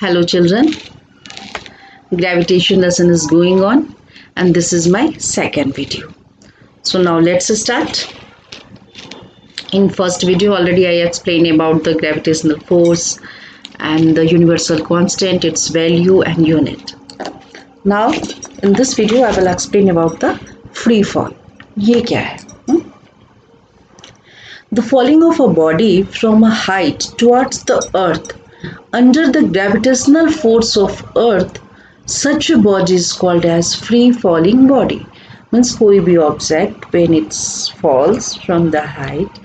Hello children, gravitation lesson is going on and this is my second video. So now let's start. In first video already I explained about the gravitational force and the universal constant, its value and unit. Now in this video I will explain about the free fall. ये क्या है? The falling of a body from a height towards the earth under the gravitational force of earth, such a body is called as free falling body. Means कोई भी object when it falls from the height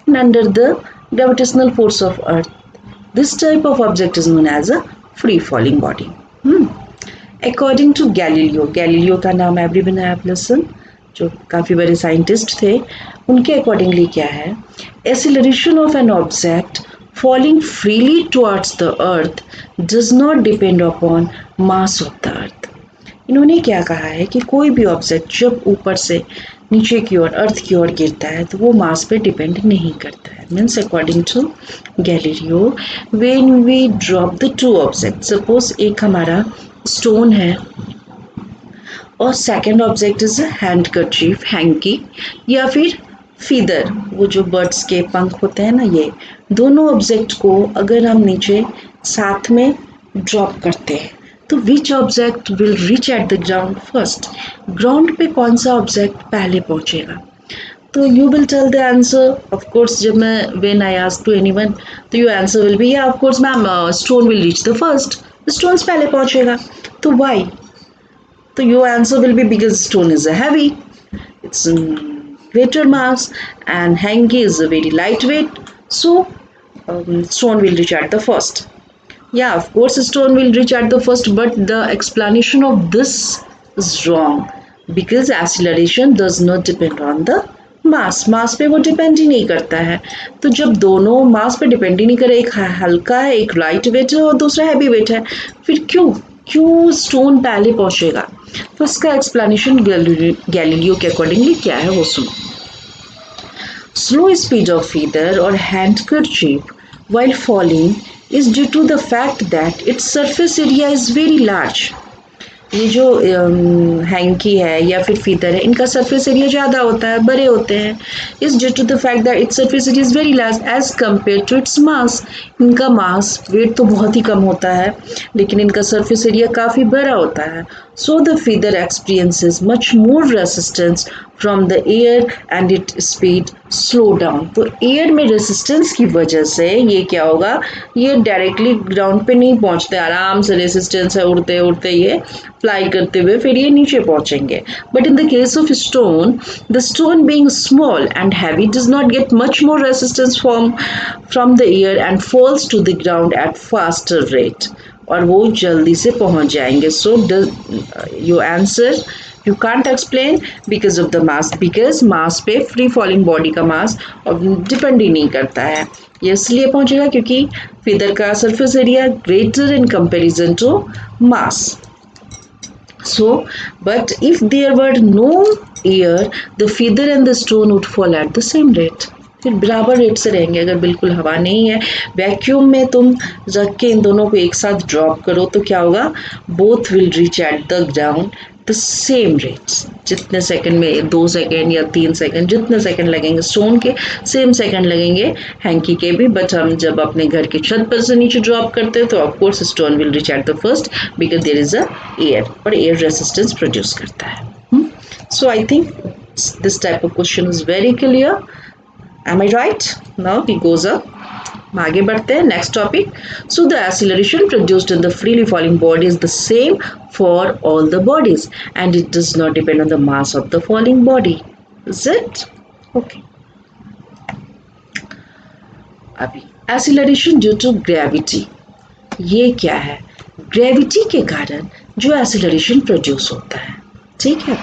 and under the gravitational force of earth, this type of object is known as a free falling body. According to Galileo का नाम everyone have listened, जो काफ़ी बड़े scientist थे, उनके accordingly क्या है, acceleration of an object falling freely towards the earth does not depend upon mass of the earth. इन्होंने क्या कहा है कि कोई भी ऑब्जेक्ट जब ऊपर से नीचे की ओर अर्थ की ओर गिरता है तो वो मास पे डिपेंड नहीं करता है. Means according to Galileo, when we drop the two object, suppose एक हमारा स्टोन है और second object is handkerchief, hanky, या फिर फीदर, वो जो बर्ड्स के पंख होते हैं ना, ये दोनों ऑब्जेक्ट को अगर हम नीचे साथ में ड्रॉप करते हैं तो which object will reach at the ground first. Ground पे कौन सा ऑब्जेक्ट पहले पहुंचेगा? तो you will tell the answer. Of course जब मैं when I ask to anyone तो योर आंसर विल बी या of course ma'am stone will reach the first. Stones पहले पहुंचेगा. तो व्हाई? तो your answer will be because stone is a heavy, it's greater mass, and hanky is a very lightweight, so stone will reach at the first. Yeah, of course stone will reach at the first, but the explanation of this is wrong because acceleration does not depend on the मास पे वो depend ही नहीं करता है. तो जब दोनों मास पे depend ही नहीं करे, एक हल्का है, एक लाइट वेट है और दूसरा हैवी वेट है, फिर क्यों स्टोन पहले पहुंचेगा? तो इसका एक्सप्लेनेशन गैलीलियो के अकॉर्डिंगली क्या है वो सुनो. स्लो स्पीड ऑफ फीदर और handkerchief while falling is due to the fact that its surface area is very large. ये जो हैंकी है या फिर फीदर है, इनका सरफेस एरिया ज़्यादा होता है, बड़े होते हैं. Is due to the fact that its surface area is very large as compare to its mass. इनका मास वेट तो बहुत ही कम होता है लेकिन इनका सरफेस एरिया काफ़ी बड़ा होता है. So the feather experiences much more resistance from the air and it speed slow down. तो एयर में रेसिस्टेंस की वजह से ये क्या होगा, ये डायरेक्टली ग्राउंड पे नहीं पहुंचते, आराम से रेसिस्टेंस है, उड़ते उड़ते ये फ्लाई करते हुए फिर ये नीचे पहुंचेंगे. But in the case of stone, the stone being small and heavy does not get much more resistance from the air and falls to the ground at faster rate, और वो जल्दी से पहुंच जाएंगे. So your answer you can't explain because of the mass, because mass पे free falling body का मास depend ही नहीं करता है. ये इसलिए पहुंचेगा क्योंकि फीदर का surface area greater in comparison to mass. So but if there were no air the feather and the stone would fall at the same rate. फिर बराबर रेट से रहेंगे. अगर बिल्कुल हवा नहीं है, वैक्यूम में तुम रख के इन दोनों को एक साथ ड्रॉप करो तो क्या होगा, both will reach at the ground the same rates. जितने सेकंड में, 2 सेकंड या 3 सेकंड, जितने सेकंड लगेंगे स्टोन के सेम सेकंड लगेंगे हैंकी के भी. बट हम जब अपने घर की छत पर से नीचे ड्रॉप करते हैं तो of course stone will reach at the first because there is a air, और एयर रेसिस्टेंस प्रोड्यूस करता है. So I think this type of question is very clear. Am I right? Now he goes up. आगे बढ़ते हैं next topic. So the acceleration produced in the freely falling body is the same for all the bodies and it does not depend on the mass of the falling body. Is it okay? अभी acceleration due to gravity, ये क्या है? Gravity के कारण जो acceleration produce होता है, ठीक है,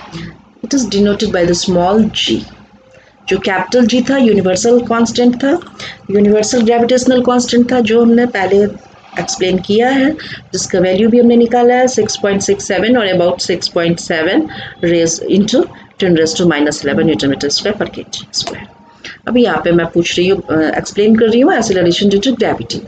it is denoted by the small g. जो कैपिटल जी था यूनिवर्सल कांस्टेंट था, यूनिवर्सल ग्रेविटेशनल कांस्टेंट था, जो हमने पहले एक्सप्लेन किया है, जिसका वैल्यू भी हमने निकाला है 6.67 और about 6.7 raise into 10⁻11 newton metre square पर केजी स्क्वायर. अभी यहाँ पे मैं पूछ रही हूँ, एक्सप्लेन कर रही हूँ acceleration due to gravity.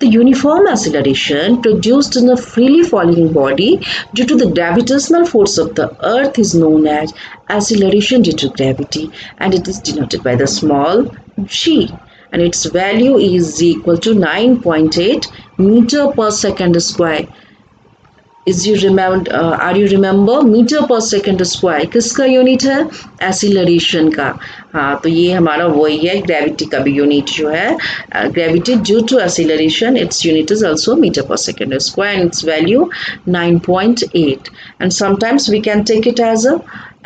The uniform acceleration produced in a freely falling body due to the gravitational force of the earth is known as acceleration due to gravity, and it is denoted by the small g, and its value is equal to 9.8 meter per second square. Is you remember, are you remember metre पर second square किसका unit है? Acceleration का. हाँ, तो ये हमारा वही है, ग्रेविटी का भी यूनिट जो है, gravity due to acceleration, its unit is also metre पर second square and its value 9.8. And sometimes we can take it as a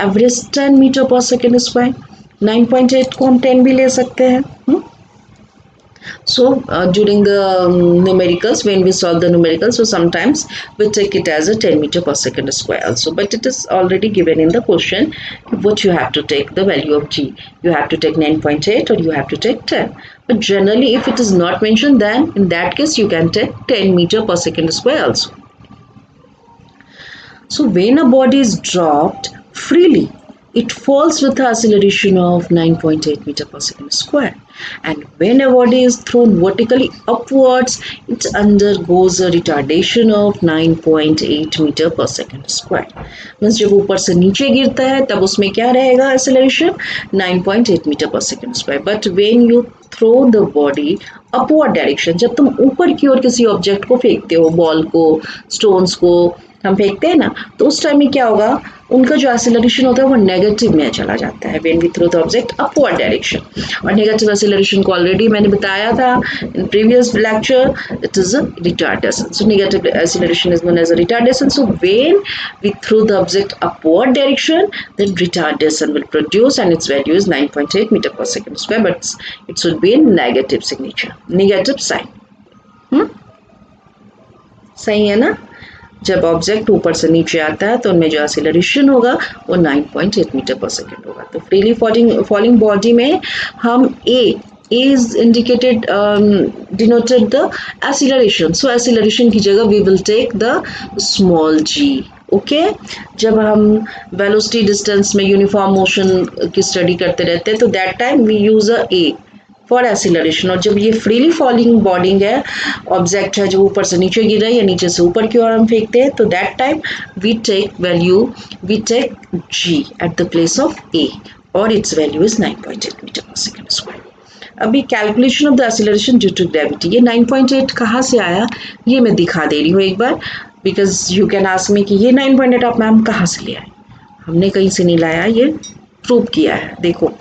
average 10 metre पर सेकेंड स्क्वायर. 9.8 को हम 10 भी ले सकते हैं. So during the numericals, when we solve the numericals, so sometimes we take it as a 10 meter per second square also, but it is already given in the question what you have to take the value of g. You have to take 9.8 or you have to take 10. But generally, if it is not mentioned, then in that case you can take 10 meter per second square also. So when a body is dropped freely, it falls with an acceleration of 9.8 meter per second square. And when a body is thrown vertically upwards, it undergoes a retardation of 9.8 meter per second square. Means जब ऊपर से नीचे गिरता है तब उसमें क्या रहेगा acceleration? 9.8 meter per second square. But when you throw the body upward direction, जब तुम ऊपर की ओर किसी ऑब्जेक्ट को फेंकते हो, बॉल को, स्टोन्स को हम फेंकते हैं ना, तो उस टाइम में क्या होगा, उनका जो एक्सेलरेशन होता है वो नेगेटिव में चला जाता है when we throw the object upward direction. और नेगेटिव एक्सेलरेशन को ऑलरेडी मैंने बताया था in previous lecture, it is a retardation. So negative acceleration is known as a retardation. So when we throw the object upward direction, then retardation will produce and its value is 9.8 metre per second square, but it should be in negative signature, negative sign. सही है ना? जब object ऊपर से नीचे आता है तो उनमें जो एक्सीलरेशन होगा वो 9.8 मीटर पर सेकेंड होगा. तो फ्रीली फॉलिंग बॉडी में हम a is indicated denoted the acceleration. So acceleration की जगह we will take the small g. Okay, जब हम वेलोसिटी डिस्टेंस में यूनिफॉर्म मोशन की स्टडी करते रहते हैं तो that time we use a a for acceleration. और जब ये फ्रीली फॉलिंग बॉडी है, ऑब्जेक्ट है जो ऊपर से नीचे गिर रहा है या नीचे से ऊपर की ओर हम फेंकते हैं, तो that time we take g at the place of a और इट्स वैल्यू इज 9.8 मीटर पर सेकेंड स्क्वायर. अभी calculation of the acceleration due to gravity, ये 9.8 कहाँ से आया ये मैं दिखा दे रही हूँ एक बार, because you can ask me कि ये 9.8 आप मैम कहाँ से ले आए. हमने कहीं से नहीं लाया, ये प्रूव किया है. देखो,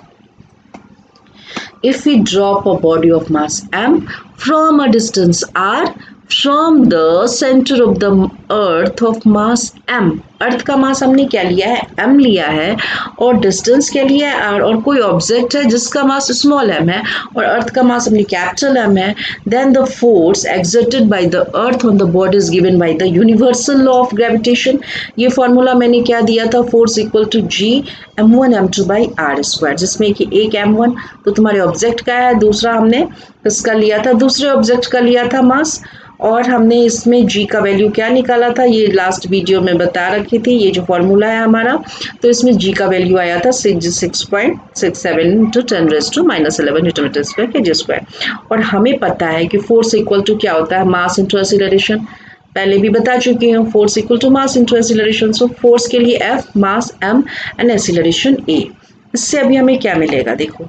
if we drop a body of mass m from a distance r from the center of the earth of mass m, earth का मास हमने क्या लिया है, m लिया है, और डिस्टेंस क्या लिया है, r, और कोई ऑब्जेक्ट है जिसका मास स्मॉल m है और अर्थ का मास हमने कैपिटल m है, then the force exerted by the earth on the body is given by the universal law of gravitation. ये फॉर्मूला मैंने क्या दिया था, force equal to g m1 m2 by r square, जिसमें कि एक m1 तो तुम्हारे ऑब्जेक्ट का है, दूसरा हमने किसका लिया था, दूसरे ऑब्जेक्ट का लिया था मास, और हमने इसमें g का वैल्यू क्या निकाला था, ये लास्ट वीडियो में बता रखी थी, ये जो फॉर्मूला है हमारा. तो इसमें g का वैल्यू आया था 6.67 इंटू 10⁻11 न्यूटन मीटर स्क्वायर के स्क्वायर. और हमें पता है कि फोर्स इक्वल टू क्या होता है, मास इंटू एक्सीलरेशन. पहले भी बता चुकी हूँ, force equal to mass into acceleration. So force के लिए F, mass M and acceleration A. इससे अभी हमें क्या मिलेगा देखो,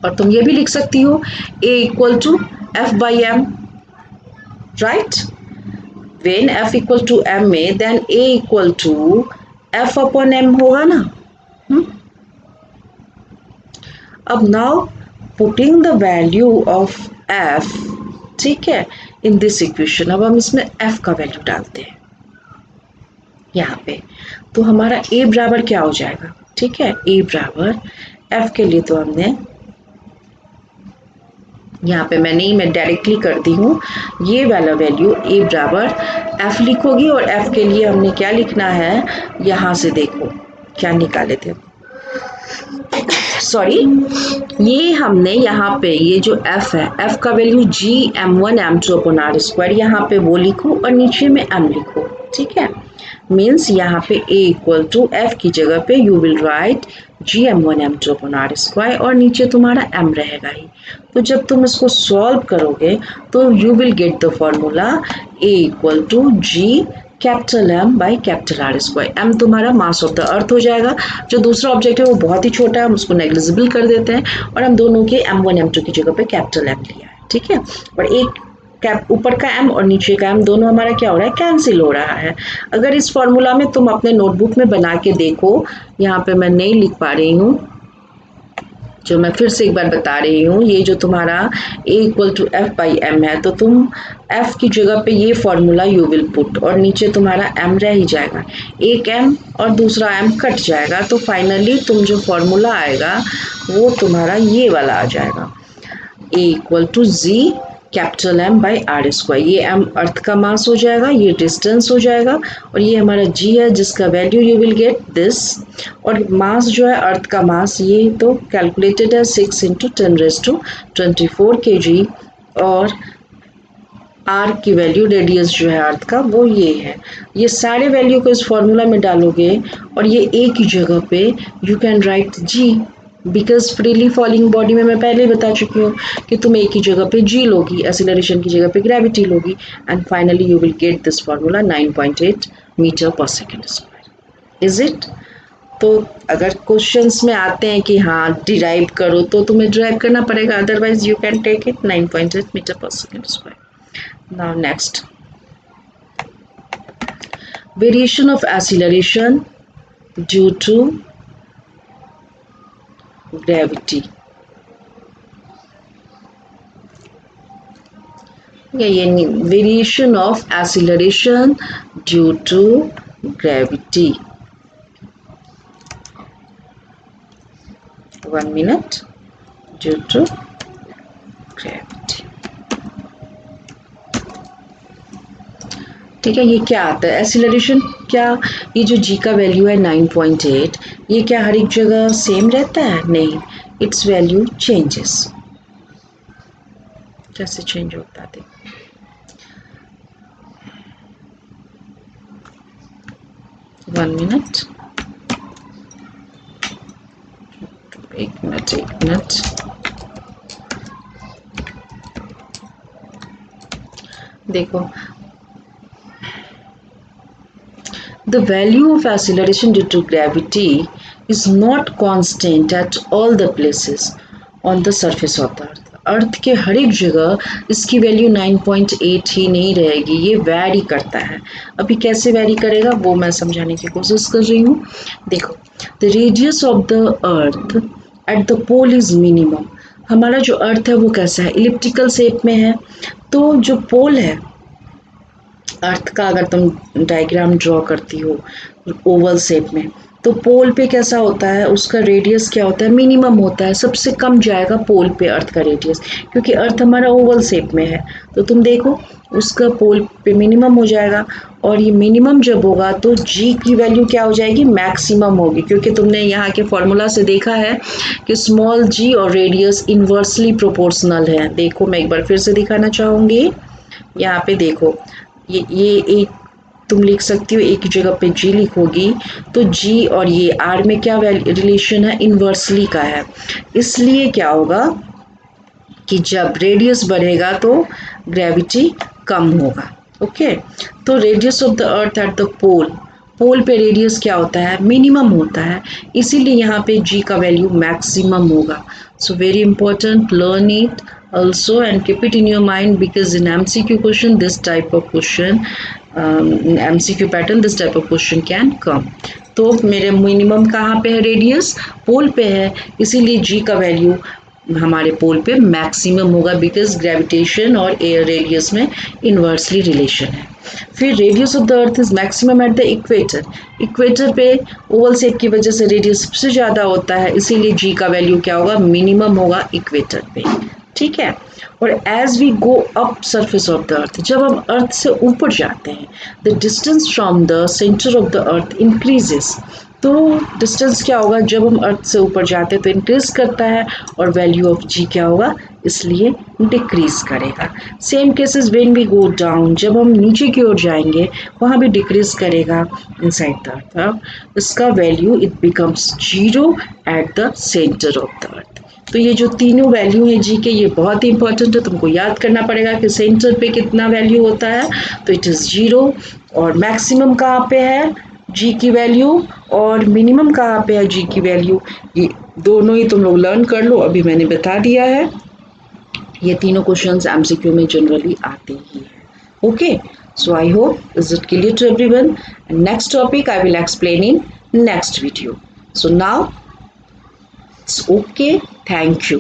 और तुम ये भी लिख सकती हो A equal to F/m, right? When F equal to m में then A equal to F upon m होगा ना. अब now putting the value of F, ठीक है, in this equation, अब हम इसमें F का वैल्यू डालते हैं यहाँ पे, तो हमारा A बराबर क्या हो जाएगा, ठीक है, A बराबर F के लिए तो हमने यहाँ पे मैं डायरेक्टली कर दी हूँ, ये वाला वैल्यू A बराबर F लिखोगी, और F के लिए हमने क्या लिखना है, यहाँ से देखो क्या निकाले थे, सॉरी, ये हमने यहाँ पे ये जो F है, F का value g m1 m2 upon r square, यहाँ पे वो लिखो और नीचे में m लिखो, ठीक है. मीन्स यहाँ पे A इक्वल टू F की जगह पे you will write Gm1m2 upon R square और नीचे तुम्हारा m रहेगा ही। तो जब तुम इसको सॉल्व करोगे तो you will get the formula A equal to G capital M by capital R square. M तुम्हारा मास ऑफ द अर्थ हो जाएगा। जो दूसरा ऑब्जेक्ट है वो बहुत ही छोटा है, हम उसको नेग्लिजिबल कर देते हैं और हम दोनों के M1 M2 की जगह पे कैपिटल M लिया है, ठीक है। और एक कैप ऊपर का m और नीचे का m दोनों हमारा क्या हो रहा है, कैंसिल हो रहा है। अगर इस फॉर्मूला में तुम अपने नोटबुक में बना के देखो, यहाँ पे मैं नहीं लिख पा रही हूँ, जो मैं फिर से एक बार बता रही हूँ, ये जो तुम्हारा a equal to F by M है, तो तुम f की जगह पे ये फॉर्मूला यू विल पुट और नीचे तुम्हारा m रह ही जाएगा, एक m और दूसरा m कट जाएगा, तो फाइनली तुम जो फॉर्मूला आएगा वो तुम्हारा ये वाला आ जाएगा, a equal to G capital M by R square. ये m अर्थ का मास हो जाएगा, ये डिस्टेंस हो जाएगा और ये हमारा g है जिसका value you will get this. और मास जो है अर्थ का मास, ये तो कैलकुलेटेड है 6 इंटू 10⁻24 kg और आर की वैल्यू, रेडियस जो है अर्थ का वो ये है। ये सारे वैल्यू को इस फॉर्मूला में डालोगे और ये ए की जगह पे you can write G, because freely falling body में मैं पहले ही बता चुकी हूँ कि तुम ए की जगह पे जी लोगी, एक्सीलरेशन की जगह पे ग्रेविटी लोगी and finally you will get this formula 9.8 metre पर सेकेंड स्क्वायर। Is it? तो अगर क्वेश्चंस में आते हैं कि हाँ डिराइव करो तो तुम्हें डिराइव करना पड़ेगा, otherwise you can take it 9.8 metre पर second square. Now next, variation of acceleration due to gravity. ये variation of acceleration due to gravity. 1 minute. Due to gravity. ठीक है, ये क्या आता है एक्सीलरेशन? क्या ये जो जी का वैल्यू है 9.8, ये क्या हर एक जगह सेम रहता है? नहीं, इट्स वैल्यू चेंजेस। कैसे चेंज होता है? वन मिनट, एक मिनट देखो, the value of acceleration due to gravity is not constant at all the places on the surface of the earth. अर्थ के हर एक जगह इसकी वैल्यू 9.8 ही नहीं रहेगी, ये वैरी करता है। अभी कैसे वैरी करेगा वो मैं समझाने की कोशिश कर रही हूँ। देखो, the radius of the earth at the pole is minimum. हमारा जो अर्थ है वो कैसा है, इलिप्टिकल शेप में है, तो जो पोल है अर्थ का, अगर तुम डायग्राम ड्रॉ करती हो ओवल शेप में, तो पोल पे कैसा होता है, उसका रेडियस क्या होता है, मिनिमम होता है, सबसे कम जाएगा पोल पे अर्थ का रेडियस, क्योंकि अर्थ हमारा ओवल शेप में है। तो तुम देखो उसका पोल पे मिनिमम हो जाएगा और ये मिनिमम जब होगा तो जी की वैल्यू क्या हो जाएगी, मैक्सिमम होगी, क्योंकि तुमने यहाँ के फॉर्मूला से देखा है कि स्मॉल जी और रेडियस इन्वर्सली प्रोपोर्शनल है। देखो मैं एक बार फिर से दिखाना चाहूँगी, यहाँ पे देखो, ये एक तुम लिख सकती हो, एक जगह पे जी लिखोगी तो जी और ये आर में क्या रिलेशन है, इन्वर्सली का है। इसलिए क्या होगा कि जब रेडियस बढ़ेगा तो ग्रेविटी कम होगा। ओके, तो radius of the earth at the pole, pole पे रेडियस क्या होता है, मिनिमम होता है, इसीलिए यहाँ पे जी का वैल्यू मैक्सिमम होगा। So very important, learn it also and keep it in your mind, because in MCQ question this type of question, MCQ pattern this type of question can come। तो मेरे minimum कहाँ पे है, radius पोल पे है, इसीलिए जी का वैल्यू हमारे पोल पे मैक्सिमम होगा, बिकॉज ग्रेविटेशन और एयर रेडियस में इन्वर्सली रिलेशन है। फिर radius of the earth is maximum at the equator, equator पे ओवल शेप की वजह से रेडियस सबसे ज़्यादा होता है, इसीलिए जी का वैल्यू क्या होगा, मिनिमम होगा इक्वेटर पे। ठीक है, और as we go up surface of the earth, जब हम अर्थ से ऊपर जाते हैं, the distance from the centre of the earth increases. तो डिस्टेंस क्या होगा, जब हम अर्थ से ऊपर जाते हैं तो इंक्रीज करता है और वैल्यू ऑफ जी क्या होगा, इसलिए डिक्रीज करेगा। Same cases when we go down, जब हम नीचे की ओर जाएंगे वहाँ भी डिक्रीज करेगा इनसाइड द अर्थ। इसका value it becomes zero at the centre of the earth. तो ये जो तीनों वैल्यू है जी के, ये बहुत ही इंपॉर्टेंट है, तुमको याद करना पड़ेगा कि सेंटर पे कितना वैल्यू होता है, तो इट इज़ जीरो। और मैक्सिमम कहाँ पे है जी की वैल्यू, और मिनिमम कहाँ पे है जी की वैल्यू, ये दोनों ही तुम लोग लर्न कर लो, अभी मैंने बता दिया है। ये तीनों क्वेश्चंस एमसीक्यू में जनरली आते ही हैं। Okay, so I hope is it clear to everyone. Next topic I will explain in next video. So now it's okay, thank you.